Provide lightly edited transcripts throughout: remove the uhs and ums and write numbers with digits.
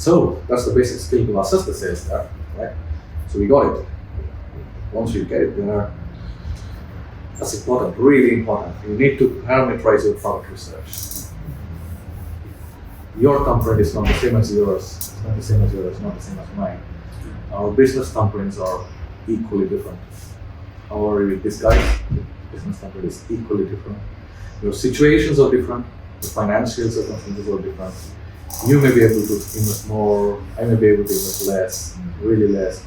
So that's the basic skill to assess the sales there, right? So we got it. Once you get it there, that's important, really important. You need to parameterize your product research. Your thumbprint is not the same as yours. It's not the same as yours. Not the same as mine. Our business thumbprints are equally different. However, with this guy's business thumbprint is equally different. Your situations are different. The financial circumstances are different. You may be able to invest more. I may be able to invest less, really less,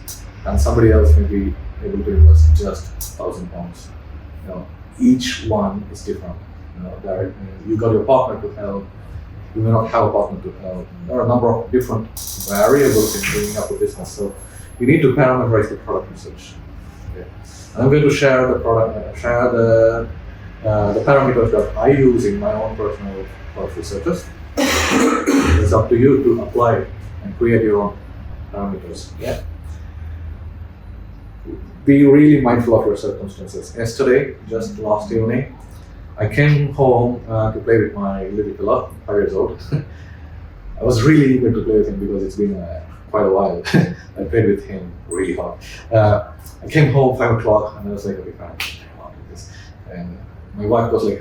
and somebody else may be able to invest just £1,000. Each one is different. You got your partner to help. You may not have a partner to help. There are a number of different variables in bringing up a business. So you need to parameterize the product research. Okay. I'm going to share the parameters that I use in my own personal product researches. It's up to you to apply and create your own parameters. Yeah. Be really mindful of your circumstances. Yesterday, just last evening, I came home to play with my little fella, 5 years old. I was really eager to play with him because it's been quite a while. I played with him really hard. I came home 5 o'clock and I was like, okay, fine, I want to do this. And my wife was like,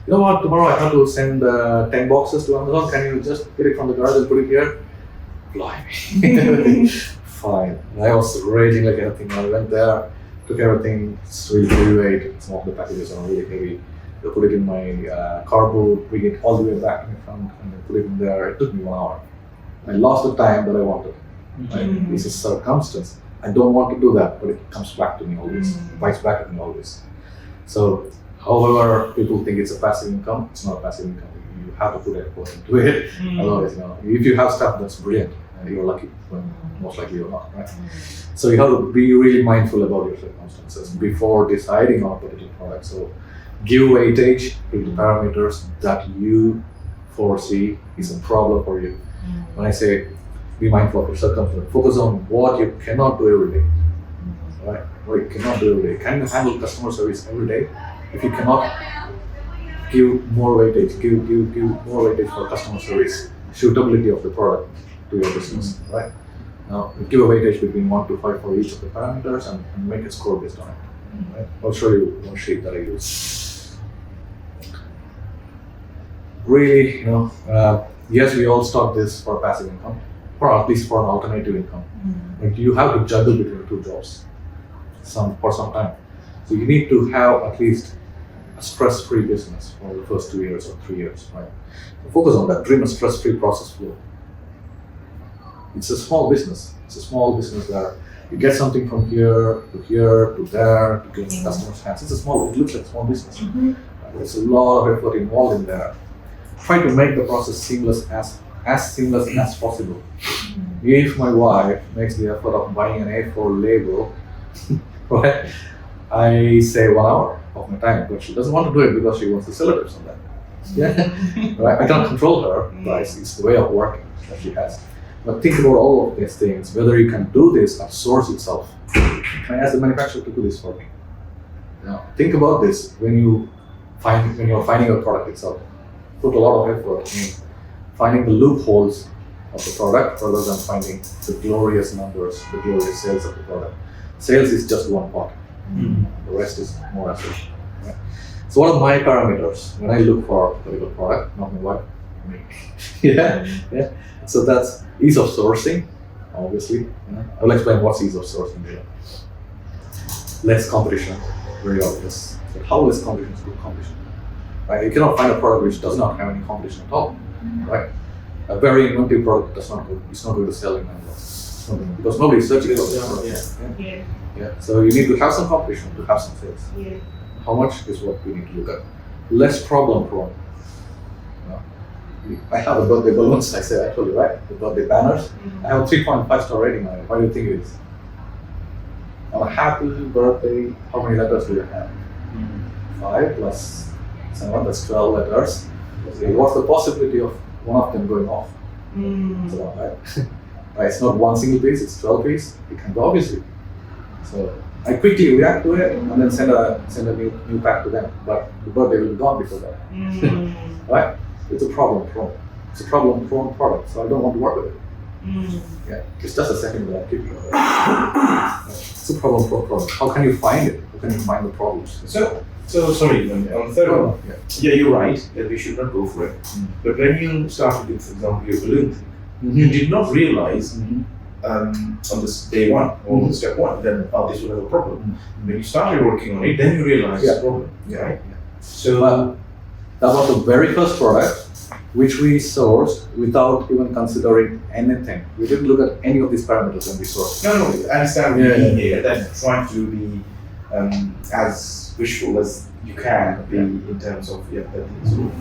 you know what, tomorrow I have to send 10 boxes to Amazon. Can you just get it from the garage and put it here? Blimey. Fine. And I was raging like anything. I went there, took everything. It's really heavyweight. Some of the packages are really heavy. I put it in my car boot, bring it all the way back to the front, and then put it in there. It took me 1 hour. I lost the time that I wanted. Right? This is circumstance. I don't want to do that, but it comes back to me always. It bites back at me always. So, however, people think it's a passive income. It's not a passive income. You have to put effort into it. Otherwise, if you have stuff that's brilliant, you're lucky. But most likely you're not, right? So you have to be really mindful about your circumstances before deciding on a particular product. So give weightage to the parameters that you foresee is a problem for you. When I say be mindful of your circumstances, focus on what you cannot do every day. Right? What you cannot do every day. Can you handle customer service every day? If you cannot, give more weightage. Give more weightage for customer service, suitability of the product to your business, right? Now, give a weightage between 1 to 5 for each of the parameters and make a score based on it. Right? I'll show you one sheet that I use. Really, yes, we all start this for passive income, or at least for an alternative income. Like you have to juggle between 2 jobs for some time. So you need to have at least a stress-free business for the first 2 years or 3 years, right? So focus on that. Dream a stress-free process flow. It's a small business. It's a small business where you get something from here to there to get in customers' hands. It looks like a small business. There's a lot of effort involved in there. Try to make the process seamless as seamless as possible. If my wife makes the effort of buying an A4 label, right, I say 1 hour of my time, but she doesn't want to do it because she wants to sell it or something. Yeah, right. I can't control her, but it's the way of working that she has. But think about all of these things, whether you can do this at source itself. Can I ask the manufacturer to do this for me? Now, think about this when you're finding a product itself. Put a lot of effort in finding the loopholes of the product rather than finding the glorious numbers, the glorious sales of the product. Sales is just one part. The rest is more asset. Right? So what are my parameters when I look for a particular product? Not my wife, me. yeah. So that's ease of sourcing, obviously. I'll explain what's ease of sourcing here. Less competition, very obvious. But how less competition is good competition? Right? You cannot find a product which does not have any competition at all. Right? A very inventive product it's not going to sell in Amazon. Because nobody is searching for this product. Yeah. So you need to have some competition to have some sales. How much is what we need to look at. Less problem prone. I have the birthday balloons, I told you, right? The birthday banners. I have a 3.5 star rating on it. Why do you think it is? On a happy birthday, how many letters do you have? 5 plus 7, that's 12 letters. Okay. What's the possibility of one of them going off? So, right? It's not one single piece, it's 12 pieces. It can go obviously. So I quickly react to it and then send a new pack to them. But the birthday will be gone before that. Right? It's a problem prone. It's a problem prone product, so I don't want to work with it. Yeah, it's just a second that I keep you. It's a problem for problem. How can you find it? How can you find the problems? So sorry, on the third one, Yeah. yeah, you're right that we should not go for it. But when you started with, for example, your balloon thing, you did not realize on this day one or step one that this will have a problem. When you started working on it, then you realized the problem. Right? So That was the very first product which we sourced without even considering anything. We didn't look at any of these parameters when we sourced. no, I understand what Yeah, you mean yeah. here. That trying to be as visual as you can be in terms of that things will.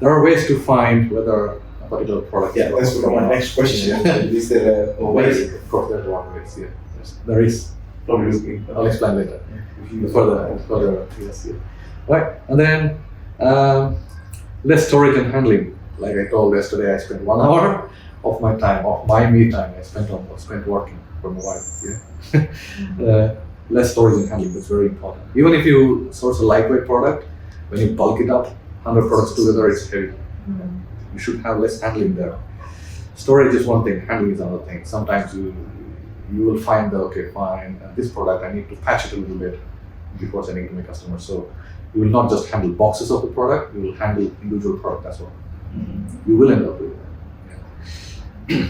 There are ways to find whether a particular product Yeah, that's is my next question. Is there a way? Of course, there are ways. Yeah, yes. There is. Probably looking. I'll explain later. If you Further. Yes, yeah. Right, and then less storage and handling. Like I told yesterday, I spent 1 hour of my time, of my me time, I spent working for my wife. Yeah. Less storage and handling. That's very important. Even if you source a lightweight product, when you bulk it up, 100 products together, it's heavy. You should have less handling there. Storage is one thing, handling is another thing. Sometimes you will find that, okay, fine, this product, I need to patch it a little bit before sending it to my customer. So you will not just handle boxes of the product, you will handle individual product as well. You will end up with that. Yeah.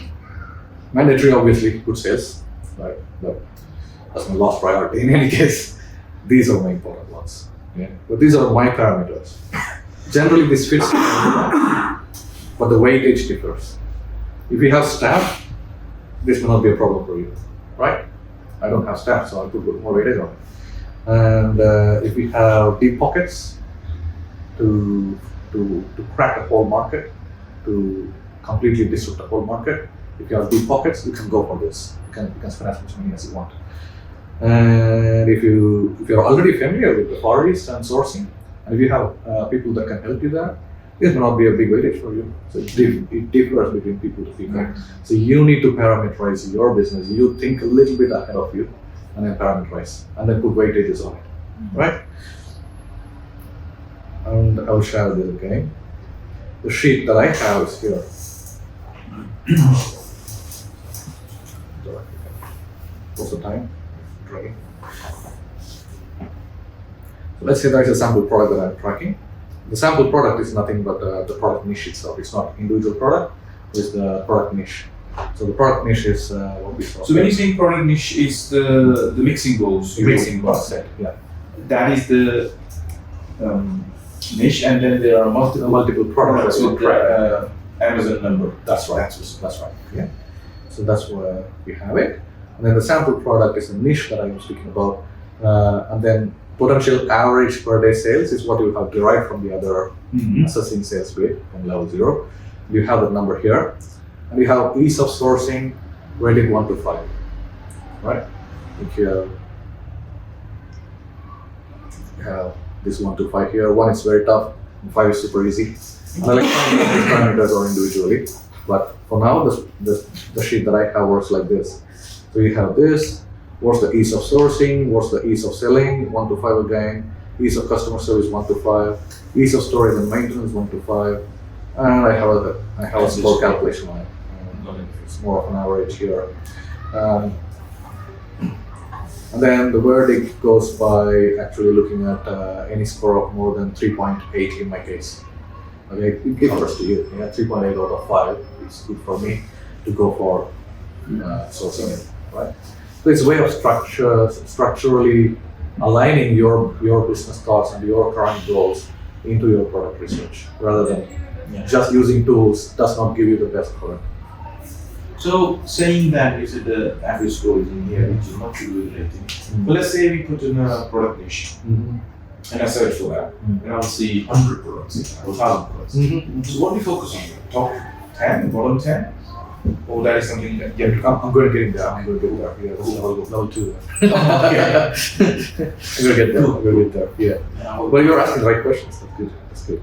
Mandatory, obviously, good sales, right? But that's my last priority in any case. These are my important ones. Yeah. But these are my parameters. Generally, this fits everyone, but the weightage differs. If you have staff, this may not be a problem for you, right? I don't have staff, so I'll put more weightage on it. And if we have deep pockets to crack the whole market, to completely disrupt the whole market, if you have deep pockets, you can go for this. You can spend as much money as you want. And if you're already familiar with the Far East and sourcing, and if you have people that can help you there, this may not be a big weightage for you. So it differs between people to people. So you need to parameterize your business. You think a little bit ahead of you, and then parameterize, and then put weightages on it, right? And I'll share this again. The sheet that I have is here. What's the time? Tracking. So let's say there is a sample product that I'm tracking. The sample product is nothing but the product niche itself. It's not individual product, it's the product niche. So the product niche is what we saw. So when you say product niche is the mixing bowls, mixing bowl set, yeah. That is the niche, and then there are multiple products with Amazon number. That's right. That's right. Yeah. So that's where we have it. And then the sample product is the niche that I was speaking about. And then potential average per day sales is what you have derived from the other assessing sales rate from level 0. You have the number here. And you have ease of sourcing rated 1 to 5. Right? If you have this 1 to 5 here. 1 is very tough, and 5 is super easy. And I like these parameters or individually. But for now, the sheet that I have works like this. So you have this, what's the ease of sourcing, what's the ease of selling, 1 to 5 again, ease of customer service 1 to 5, ease of storage and maintenance 1 to 5, and I have a score calculation on it. It's more of an average here. And then the verdict goes by actually looking at any score of more than 3.8 in my case. Okay, it differs to you. Yeah, 3.8 out of 5 is good for me to go for sourcing it, right? So it's a way of structurally aligning your business thoughts and your current goals into your product research, rather than just using tools does not give you the best product. So saying that you said the average score is in here, which is not really relating. But let's say we put in a product niche, and I search for that, and I'll see 100 products or 1,000 products. So what do you focus on? Top 10, bottom 10? Or that is something that you have to I'm going to get in there. I'm going to get there. Yeah, that's level 2. I'm going to get there. Yeah. Well, you're asking the right questions. That's good.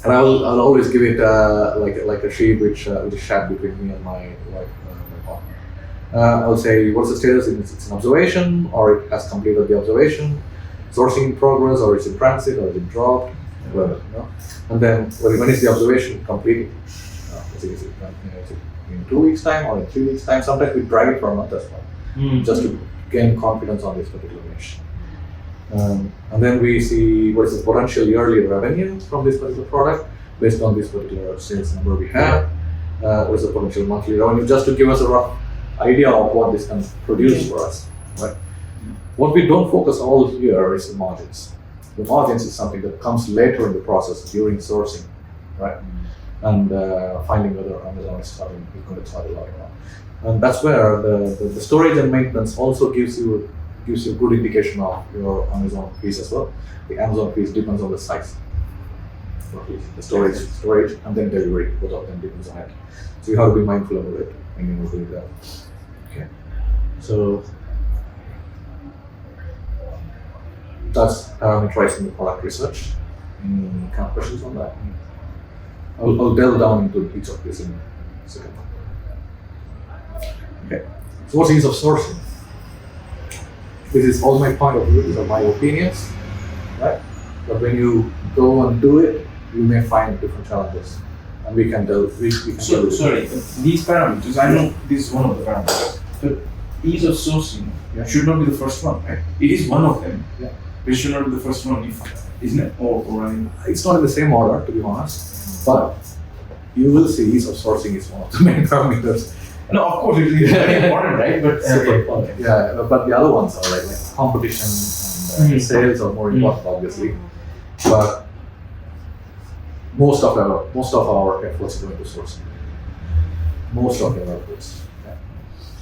And I'll always give it like a sheet which is shared between me and my wife, my partner. I'll say what's the status? It's an observation, or it has completed the observation. Sourcing in progress, or it's in transit, or it's in dropped, whatever. And then when is the observation completed? Is it in 2 weeks' time or in 3 weeks' time? Sometimes we drag it for a month as well, just to gain confidence on this particular niche. And then we see what is the potential yearly revenue from this particular product based on this particular sales number we have. What is the potential monthly revenue, just to give us a rough idea of what this can produce for us, right? What we don't focus all here is the margins. The margins is something that comes later in the process during sourcing, right? And finding whether Amazon is going to charge a lot or not. And that's where the storage and maintenance also gives you a good indication of your Amazon fees as well. The Amazon fees depends on the size. The storage and then delivery, both of them depends on it. So you have to be mindful about it when you're doing that. Okay. So that's parameterizing the product research. Any kind of questions on that? I'll delve down into each of these in a second. Okay. So what's the use of sourcing? This is all my point of view, these are my opinions, right? But when you go and do it, you may find different challenges. And we can delve. Sorry, these parameters, I know this is one of the parameters, but ease of sourcing should not be the first one, right? It is one of them. Yeah. It should not be the first one, isn't it? Or I mean, it's not in the same order, to be honest, but you will see ease of sourcing is one of the main parameters. No, of course, it is very important, right? But super important. Yeah, but the other ones are like competition and sales are more important, obviously. But most of our efforts go into sourcing. Most of our efforts. Yeah.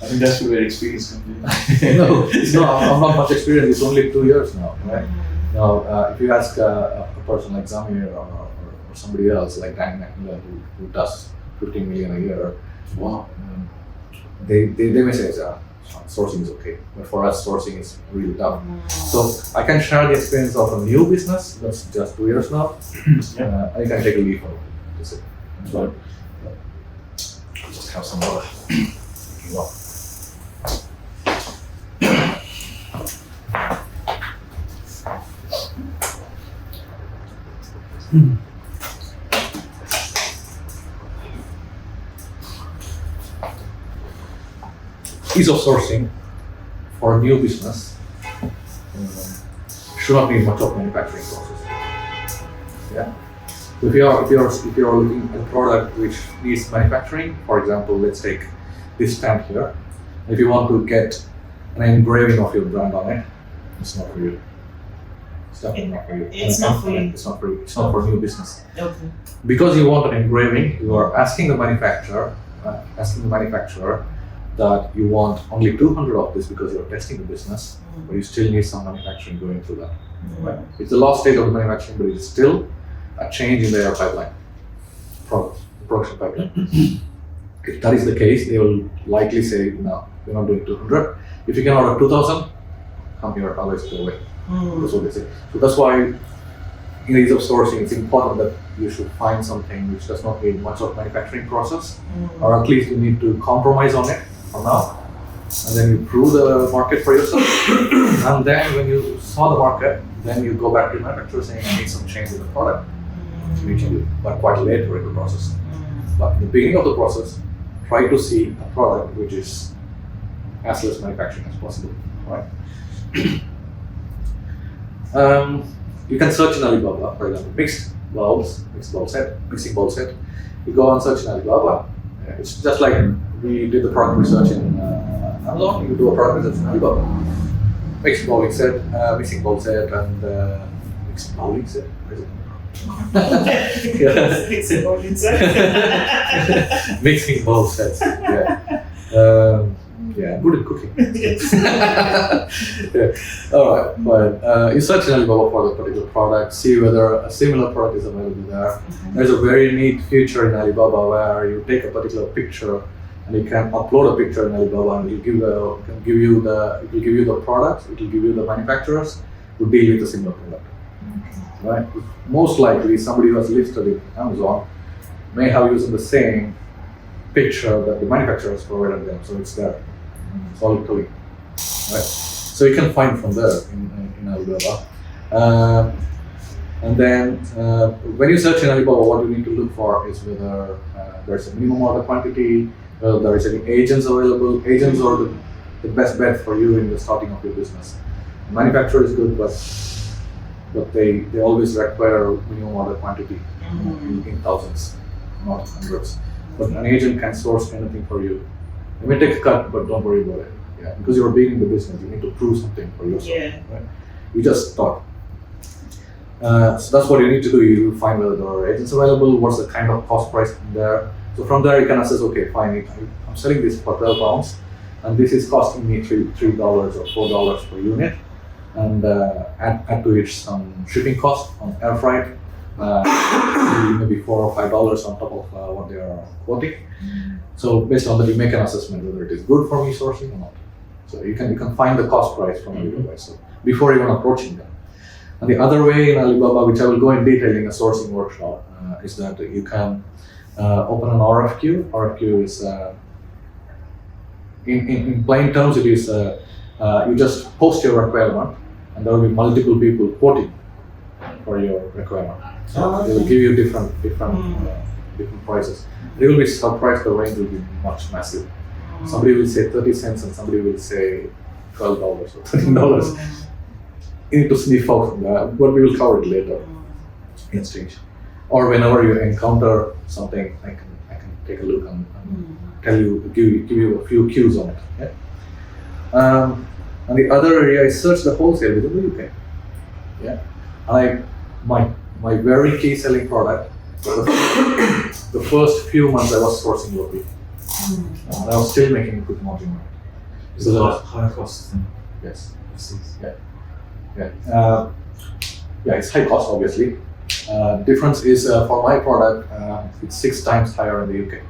I think that's where experience comes in. No, I'm not much experience. It's only 2 years now, right? Now, if you ask a person like Zamir or somebody else like Dan McMillan who does 15 million a year, Wow. They may say, sourcing is okay, but for us, sourcing is really tough. So I can share the experience of a new business that's just 2 years now. I can take a leap on it. That's it. So, I'll just have some water. Wow. Ease of sourcing for a new business should not be much of manufacturing process. Yeah. If you are looking at a product which needs manufacturing, for example, let's take this stamp here. If you want to get an engraving of your brand on it, it's not for you. It's definitely not for you. It's not for you. It's not for you. It's not for new business. Okay. Because you want an engraving, you are asking the manufacturer that you want only 200 of this because you're testing the business, but you still need some manufacturing going through that. Right? It's the last stage of the manufacturing, but it's still a change in their pipeline, production pipeline. If that is the case, they will likely say, no, we're not doing 200. If you can order 2,000, come here, otherwise go away. That's what they say. So that's why in ease of sourcing, it's important that you should find something which does not need much of manufacturing process, or at least you need to compromise on it for now, and then you prove the market for yourself. And then when you saw the market, then you go back to the manufacturer saying, I need some change in the product. We can do, but quite later in the process. But in the beginning of the process, try to see a product which is as less manufacturing as possible, right? You can search in Alibaba, for example, mixing bowl set. You go and search in Alibaba. It's just like we did the product research in Amazon. You do a product research in Alibaba. Mixing bowl set, and mixing bowl set. What is it? Mixing bowl sets. Yeah, good at cooking. Yeah. All right, but you search in Alibaba for the particular product, see whether a similar product is available there. There's a very neat feature in Alibaba where you take a particular picture and you can upload a picture in Alibaba, and it will give you the product, it will give you the manufacturers who deal with a similar product. Right? Most likely, somebody who has listed in Amazon may have used the same picture that the manufacturers provided them, so it's there. It's all clean. Right? So you can find from there in Alibaba. And then when you search in Alibaba, what you need to look for is whether there's a minimum order quantity, whether there is any agents available. Agents are the best bet for you in the starting of your business. Manufacturer is good, but they always require minimum order quantity in thousands, not hundreds. But an agent can source anything for you. It may take a cut, but don't worry about it. Yeah, because you're being in the business, you need to prove something for yourself. Yeah. Right? You just start. So that's what you need to do. You find whether there are agents available, what's the kind of cost price in there. So from there you can assess, okay, fine, I'm selling this for £12 and this is costing me $3 or $4 per unit, and add to it some shipping cost on air freight, maybe $4 or $5 on top of what they are quoting. So based on that you make an assessment whether it is good for me sourcing or not. So you can find the cost price from Alibaba, so before even approaching them. And the other way in Alibaba, which I will go in detail in a sourcing workshop, is that you can open an RFQ. RFQ is, in plain terms, it is you just post your requirement, and there will be multiple people quoting for your requirement. They will give you different prices. You will be surprised. The range will be much massive. Somebody will say 30 cents, and somebody will say $12 or $13. You need to sniff out that, but we will cover it later in stage. Or whenever you encounter something, I can take a look and tell you, give you a few cues on it. Yeah? And the other area is search the wholesale within the UK. Yeah, and my very key selling product. The first few months I was sourcing locally, and I was still making a good margin on it. Is it a higher cost than Yes. overseas? Yeah, it's high cost, obviously. Difference is for my product, it's 6 times higher in the UK.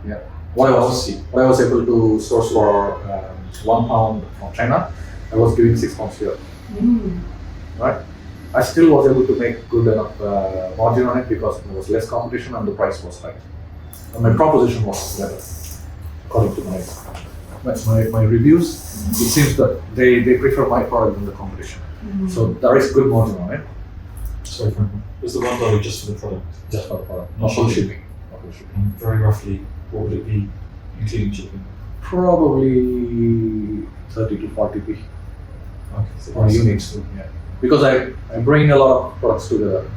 Yeah, what I was able to source for £1 from China, I was giving £6 here. Right? I still was able to make good enough margin on it because there was less competition and the price was high. And my proposition was better, according to my reviews. It seems that they prefer my product than the competition. So there is good margin on it. Sorry, Frank. Was the $1 just for the product? Just for the product, Not not for shipping. shipping. And very roughly, what would it be, including shipping? Probably 30 to 40p Okay, so on units. Yeah. Because I bring a lot of products together.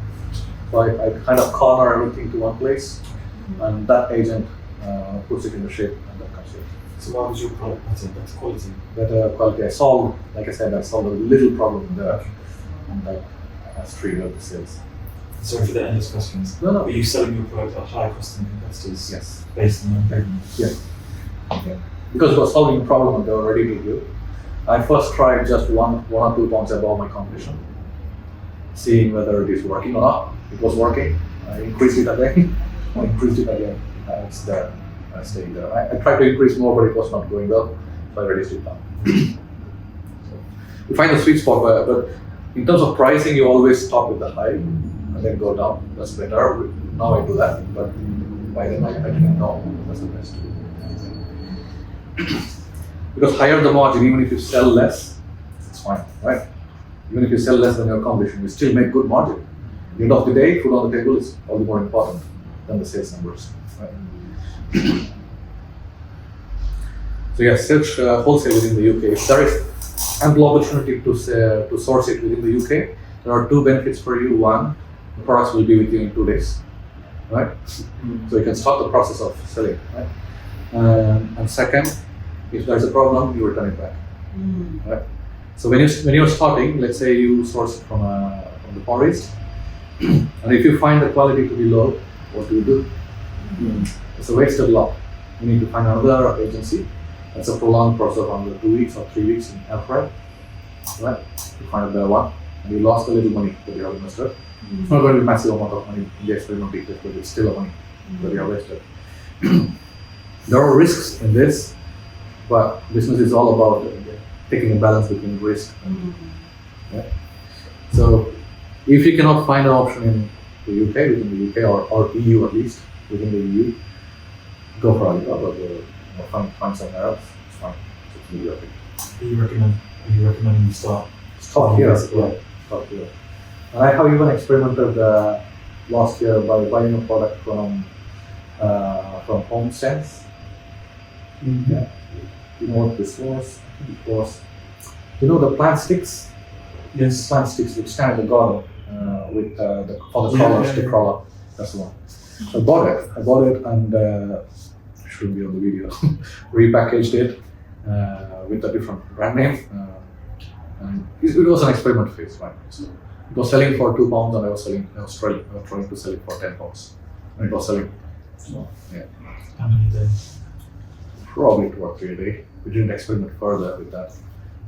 So I kind of corner everything to one place, and that agent puts it in the shape and that comes in. So why was your product better quality? Better quality. I solved a little problem there, and that has triggered the sales. Sorry for the endless questions. No. Are you selling your product at a higher cost than competitors? Yes. Based on that? Yeah. Because it was solving a problem and they were ready to do. I first tried just one or 2 points above my competition, seeing whether it is working or not. It was working. I increased it again. It's there. I stayed there. I tried to increase more, but it was not going well, so I reduced it down. So you find the sweet spot, but in terms of pricing, you always start with the high and then go down. That's better. Now I do that, but by then I didn't know that's the best. Because higher the margin, even if you sell less, it's fine, right? Even if you sell less than your competition, you still make good margin. At the end of the day, food on the table is all the more important than the sales numbers, right? So yes, search wholesale within the UK. If there is ample opportunity to source it within the UK, there are 2 benefits for you. One, the products will be with you in 2 days, right? So you can start the process of selling, right? And second, if there's a problem, you return it back, right? So when you're starting, let's say you source it from the Far East, and if you find the quality to be low, what do you do? It's a wasted lot. You need to find another agency. That's a prolonged process of under 2 weeks or 3 weeks in air freight, right? You find a better one, and you lost a little money that you have invested. It's not going to be a massive amount of money in the experimental phase, but it's still a money that you have wasted. There are risks in this, but business is all about taking a balance between risk and So if you cannot find an option in the UK, within the UK, or EU at least, within the EU, go for Alibaba or find somewhere else. It's fine. It's really okay. Are you recommending you start? Start here. Yeah. Start here. And I have even experimented last year by buying a product from HomeSense. Yeah. You know what this was? It was, the plant sticks? Yes. Plant sticks which stand in the garden with for the crawlers to crawl up. That's the one. So I bought it and shouldn't be on the video. Repackaged it with a different brand name. And it was an experiment phase, right? So it was selling for £2 and I was trying to sell it for £10. And it was selling. So, yeah. How many days? Probably 2 or 3 a day. We didn't experiment further with that.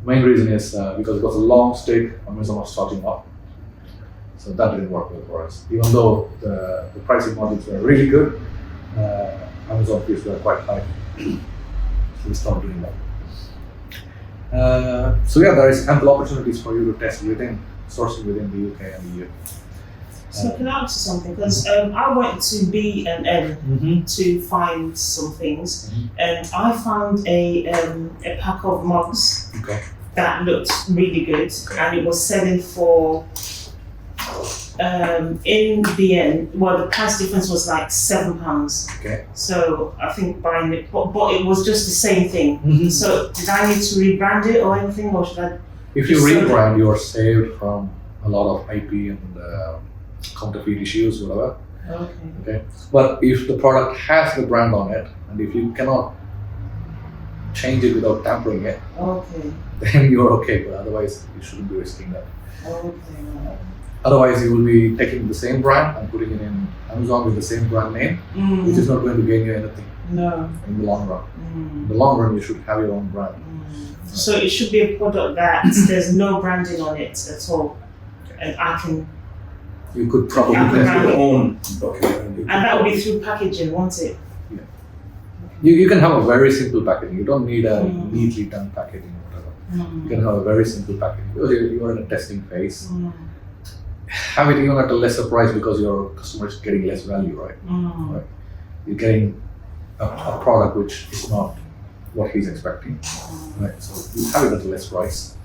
Main reason is because it was a long stick, Amazon was starting up. So that didn't work well for us. Even though the pricing margins were really good, Amazon fees were quite high. So we stopped doing that. So yeah, there is ample opportunities for you to test sourcing within the UK and the EU. So can I ask you something? Because I went to B&M to find some things, and I found a pack of mugs Okay. that looked really good, and it was selling for in the end. Well, the price difference was like £7. Okay. So I think buying it, but it was just the same thing. So did I need to rebrand it or anything, or should I? If you rebrand, you are saved from a lot of IP and counterfeit issues, whatever. Okay. But if the product has the brand on it, and if you cannot change it without tampering it, then you're okay. But otherwise, you shouldn't be risking that. Otherwise, you will be taking the same brand and putting it in Amazon with the same brand name, which is not going to gain you anything in the long run. In the long run, you should have your own brand. So it should be a product that there's no branding on it at all, and I can. You could probably Yeah. Your own document. And that would be through packaging, won't it? You can have a very simple packaging. You don't need a neatly done packaging or whatever. You can have a very simple packaging because you are in a testing phase. Have it even at a lesser price because your customer is getting less value, right? Right. You're getting a product which is not what he's expecting, right? So you have it at a less price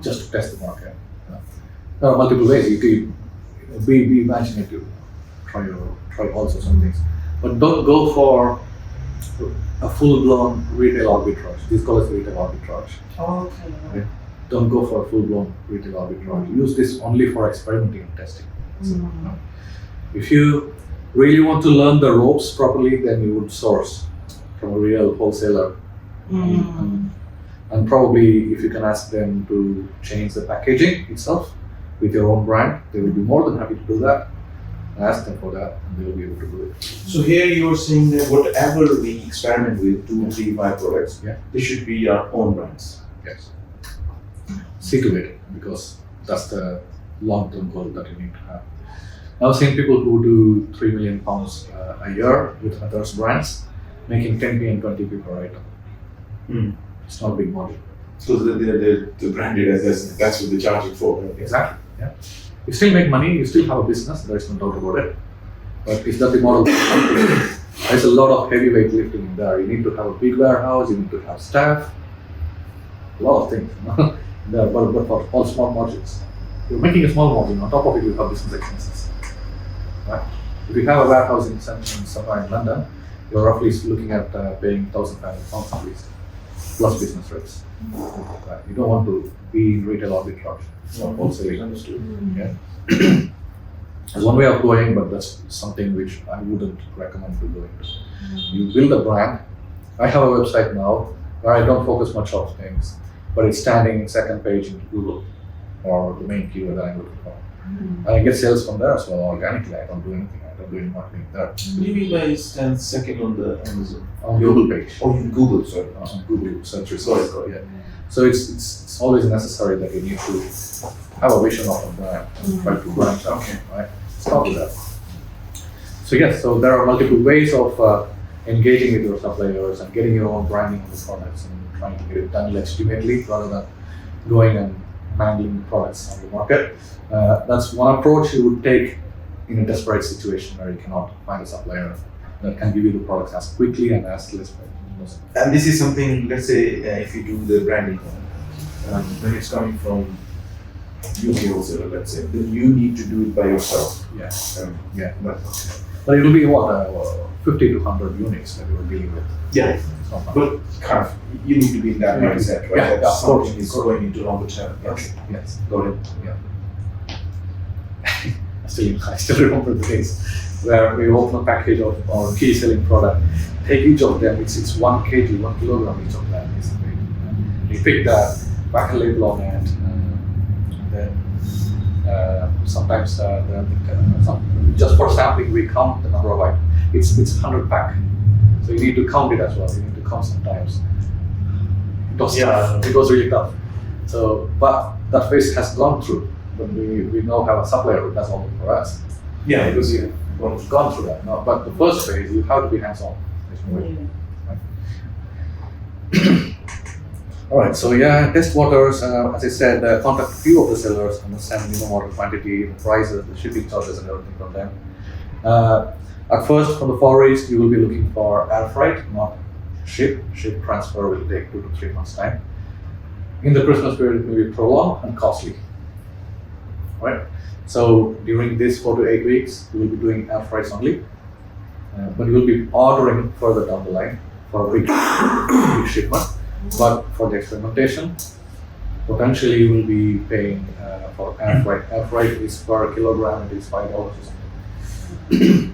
just to test the market. There are multiple ways you could be imaginative, try also some things, but don't go for a full-blown retail arbitrage. This call it retail arbitrage. Okay. Don't go for a full-blown retail arbitrage. Use this only for experimenting and testing. So, if you really want to learn the ropes properly, then you would source from a real wholesaler. And probably if you can ask them to change the packaging itself with your own brand, they will be more than happy to do that. Ask them for that and they will be able to do it. So here you are saying that whatever we experiment with, 2, 3, 5 products, they should be our own brands. Yes. See to it because that's the long-term goal that you need to have. I've seen people who do £3 million a year with others brands, making 10p and 20p per item. It's not a big margin. So they're branded as that's what they're charging for. Right? Exactly. Yeah. You still make money, you still have a business, there is no doubt about it. But is that the model? There's a lot of heavyweight lifting in there. You need to have a big warehouse, you need to have staff, a lot of things. There, but for all small margins. You're making a small margin, on top of it you have business expenses. Right? If you have a warehouse in somewhere in London, you're roughly looking at paying £1,500 at least, plus business rates. Right? You don't want to be in retail arbitrage or wholesaling. Understood. Yeah. There's one way of going, but that's something which I wouldn't recommend to go into. You build a brand. I have a website now where I don't focus much on things, but it's standing second page in Google or the main keyword that I'm looking for. And I get sales from there as well organically. I don't do anything. I don't do any marketing there. What do you mean by it stands second on the Amazon? On Google page. Oh, in Google, sorry. On Google search results. Yeah. So it's always necessary that you need to have a vision of a brand and try to branch out. Right? Start with that. So yes, so there are multiple ways of engaging with your suppliers and getting your own branding on the products and trying to get it done legitimately rather than going and mangling the products on the market. That's one approach you would take in a desperate situation where you cannot find a supplier that can give you the products as quickly and as less price. And this is something, let's say, if you do the branding, when it's coming from UK wholesaler, let's say, then you need to do it by yourself. Yeah. Yeah. But it will be what 50 to 100 units that we were dealing with. Yeah. It's not much. But kind of, you need to be in that Yeah. mindset, right? Yeah, That of course. something is going into longer term. Yes. Yes. Got it. I still remember the days where we open a package of our key selling product, take each of them, it's 1 kg, 1 kilogram each of them. Basically. You pick that, back a label on it, then sometimes just for sampling we count the number of items. It's 100 pack, so you need to count it as well. You need to count sometimes. It was tough. It was really tough. So, but that phase has gone through. But we now have a supplier who does all it for us. Yeah, because you We've gone through that. No, but the first phase, you have to be hands-on. There's no way. All right, so yeah, test waters, as I said, contact a few of the sellers, understand minimum order quantity, the prices, the shipping charges and everything from them. At first, from the Far East, you will be looking for air freight, not ship. Ship transfer will take 2 to 3 months time. In the Christmas period, it may be prolonged and costly. Right? So during this 4 to 8 weeks, you will be doing air freights only, but you will be ordering further down the line for a big shipment. But for the experimentation, potentially you will be paying for air freight. Air freight is per kilogram, it is $5 or something.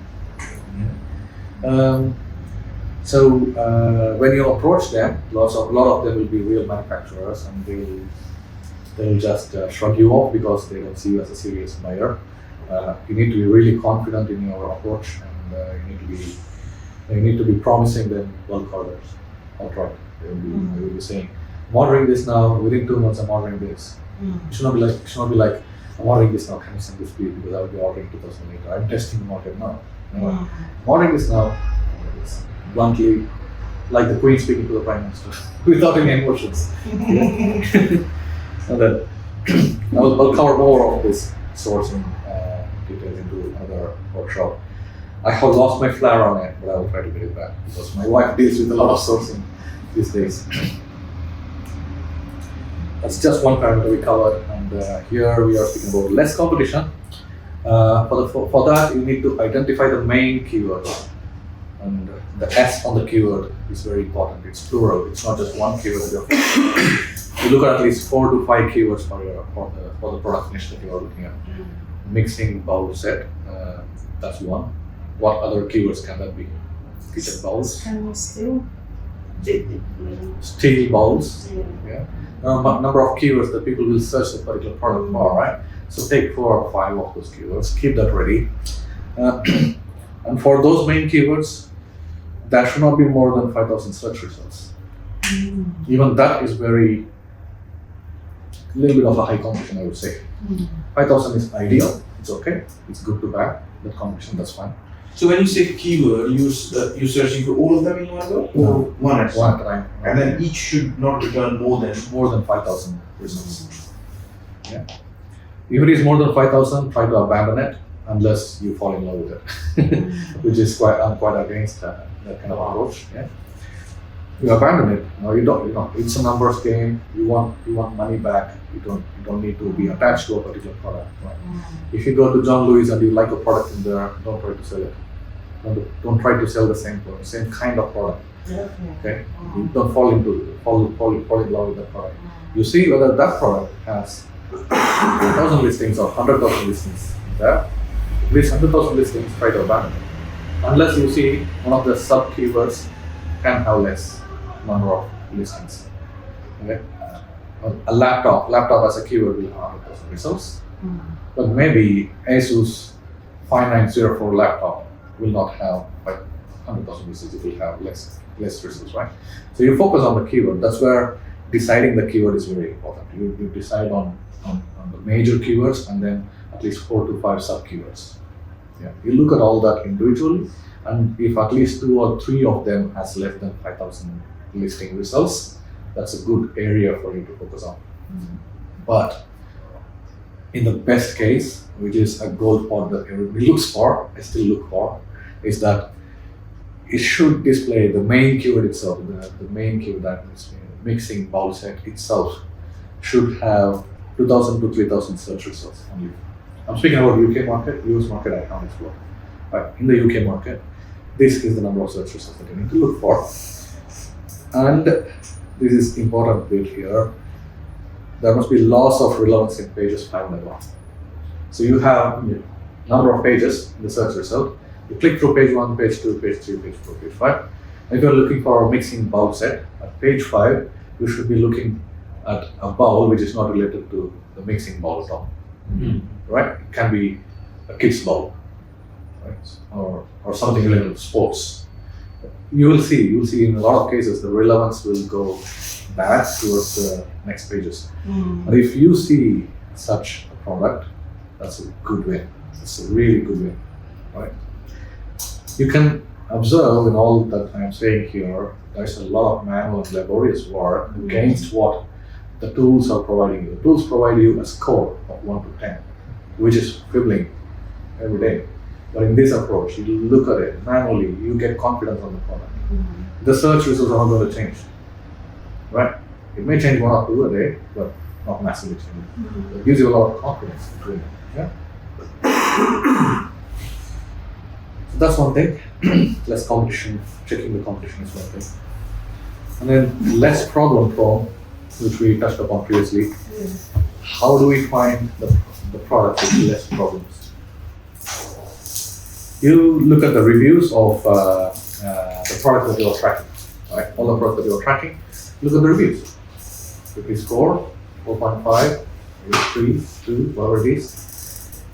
When you approach them, a lot of them will be real manufacturers, and they'll just shrug you off because they don't see you as a serious buyer. You need to be really confident in your approach, and you need to be promising them bulk orders outright. They will be saying, I'm ordering this now, within 2 months I'm ordering this. It should not be like, I'm ordering this now, can you send this please, because I will be ordering 2000 later. I'm testing the market now. I'm ordering this now, bluntly, like the Queen speaking to the Prime Minister, without any emotions. And then I'll cover more of this sourcing details into another workshop. I have lost my flair on it, but I will try to get it back because my wife deals with a lot of sourcing these days. That's just one parameter we covered, and here we are speaking about less competition. For that, you need to identify the main keywords, and the S on the keyword is very important. It's plural. It's not just one keyword. You look at least 4 to 5 keywords for the product niche that you are looking at. Mixing bowl set, that's one. What other keywords can that be? Kitchen bowls. Steel bowls. Yeah. Number of keywords that people will search the particular product for, right? So take 4 or 5 of those keywords. Keep that ready. And for those main keywords, there should not be more than 5,000 search results. Even that is very little bit of a high competition, I would say. 5,000 is ideal. It's okay. It's good to have that competition. That's fine. So when you say keyword, you're searching for all of them in one go, or one at a time? And then each should not return more than 5,000 results. Yeah. If it is more than 5,000, try to abandon it unless you fall in love with it, which is I'm quite against that kind of approach. Yeah. You abandon it. No, you don't. It's a numbers game. You want money back. You don't need to be attached to a particular product. Right? If you go to John Lewis and you like a product in there, don't try to sell it. Don't try to sell the same kind of product. Okay. You don't fall in love with that product. You see whether that product has 1,000 listings or 100,000 listings there. At least 100,000 listings, try to abandon it. Unless you see one of the sub keywords can have less number of listings. Okay. A laptop as a keyword will have 100,000 results, but maybe Asus 5904 laptop will not have 100,000 results. It will have less results, right? So you focus on the keyword. That's where deciding the keyword is very important. You decide on the major keywords and then at least 4 to 5 sub keywords. Yeah. You look at all that individually, and if at least 2 or 3 of them has less than 5,000 listing results, that's a good area for you to focus on. But in the best case, which is a gold part that everybody looks for, I still look for, is that it should display the main keyword itself, the main keyword that is mixing bowl set itself should have 2,000 to 3,000 search results only. I'm speaking about UK market, US market I can't explore. Right? In the UK market, this is the number of search results that you need to look for. And this is important bit here. There must be loss of relevance in pages 5 and above. So you have number of pages in the search result. You click through page 1, page 2, page 3, page 4, page 5. If you're looking for a mixing bowl set, at page 5, you should be looking at a bowl which is not related to the mixing bowl at all. Right? It can be a kid's bowl, right? Or something related to sports. You will see in a lot of cases the relevance will go bad towards the next pages. And if you see such a product, that's a good win. It's a really good win, right? You can observe in all that I'm saying here, there's a lot of manual and laborious work against what the tools are providing you. The tools provide you a score of 1 to 10, which is fibbling every day. But in this approach, you look at it manually, you get confidence on the product. The search results are not going to change, right? It may change 1 or 2 a day, but not massively change. It gives you a lot of confidence in doing it. Yeah? So that's one thing. Less competition, checking the competition is one thing. And then less problem prone, which we touched upon previously. How do we find the product with less problems? You look at the reviews of the product that you are tracking, right? All the products that you are tracking, look at the reviews. If it score 4.5, 3, 2, whatever it is.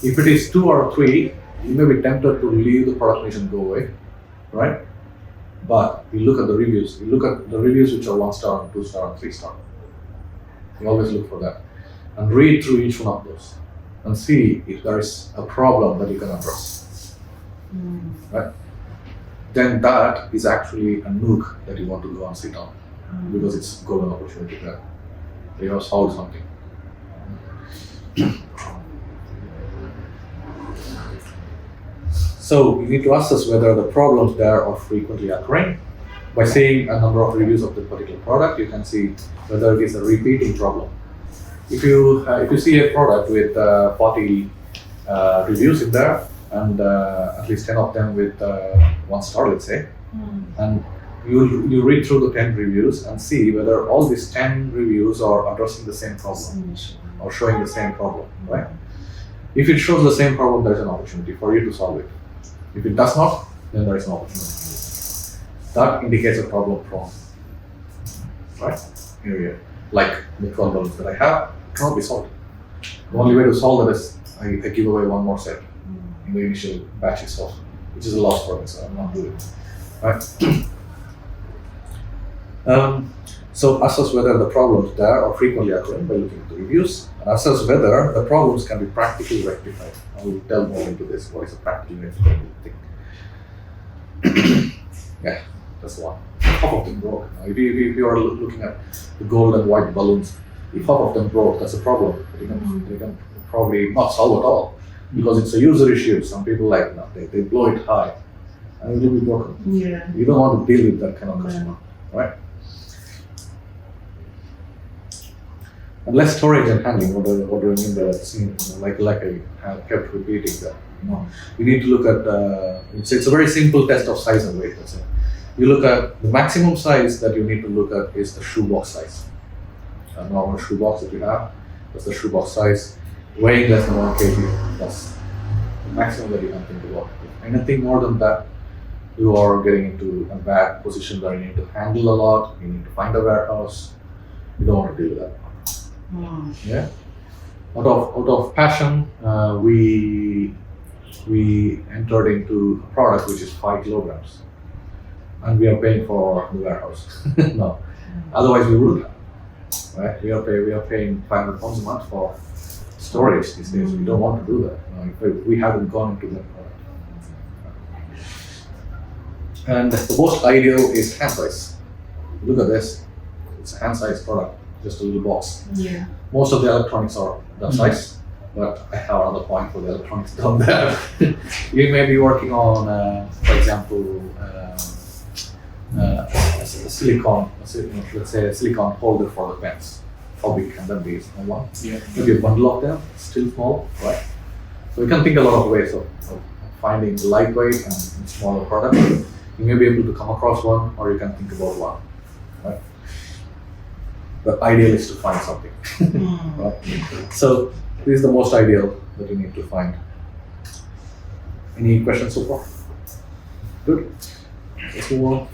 If it is 2 or 3, you may be tempted to leave the product page and go away, right? But you look at the reviews. You look at the reviews which are 1 star, 2 star, and 3 star. You always look for that. And read through each one of those and see if there is a problem that you can address. Right? Then that is actually a nook that you want to go and sit on because it's a golden opportunity there. You have solved something. So you need to assess whether the problems there are frequently occurring. By seeing a number of reviews of the particular product, you can see whether it is a repeating problem. If you see a product with 40 reviews in there and at least 10 of them with 1 star, let's say, and you read through the 10 reviews and see whether all these 10 reviews are addressing the same problem or showing the same problem, right? If it shows the same problem, there is an opportunity for you to solve it. If it does not, then there is no opportunity. That indicates a problem prone, right? Area. Like the 12 balloons that I have, cannot be solved. The only way to solve it is I give away 1 more set in the initial batch itself, which is a loss for me, so I'm not doing it. Right? So assess whether the problems there are frequently occurring by looking at the reviews, and assess whether the problems can be practically rectified. I will delve more into this. What is a practically rectified thing? Yeah, that's one. Half of them broke. If you are looking at the gold and white balloons, if half of them broke, that's a problem. They can probably not solve at all because it's a user issue. Some people like they blow it high and it will be broken. Yeah. You don't want to deal with that kind of customer, right? And less storage and handling. What do I mean by that? Like I have kept repeating that. You need to look at. It's a very simple test of size and weight. That's it. You look at the maximum size that you need to look at is the shoebox size. A normal shoebox that you have, that's the shoebox size. Weighing less than 1 kg, that's the maximum that you can think about. If anything more than that, you are getting into a bad position where you need to handle a lot. You need to find a warehouse. You don't want to deal with that. Yeah. Out of passion, we entered into a product which is 5 kilograms, and we are paying for the warehouse. No, otherwise we would have. Right? We are paying 500 pounds a month for storage these days. We don't want to do that. If we haven't gone into that product. And the most ideal is hand size. Look at this. It's a hand size product. Just a little box. Yeah. Most of the electronics are that size, but I have another point for the electronics down there. You may be working on, for example, a silicone, let's say a silicone holder for the pens. how big can that be? One. Yeah. Maybe a bundle of them, still small, right? So you can think a lot of ways of finding lightweight and smaller products. You may be able to come across one, or you can think about one, right? The ideal is to find something. Right? So this is the most ideal that you need to find. Any questions so far? Good. Let's move on.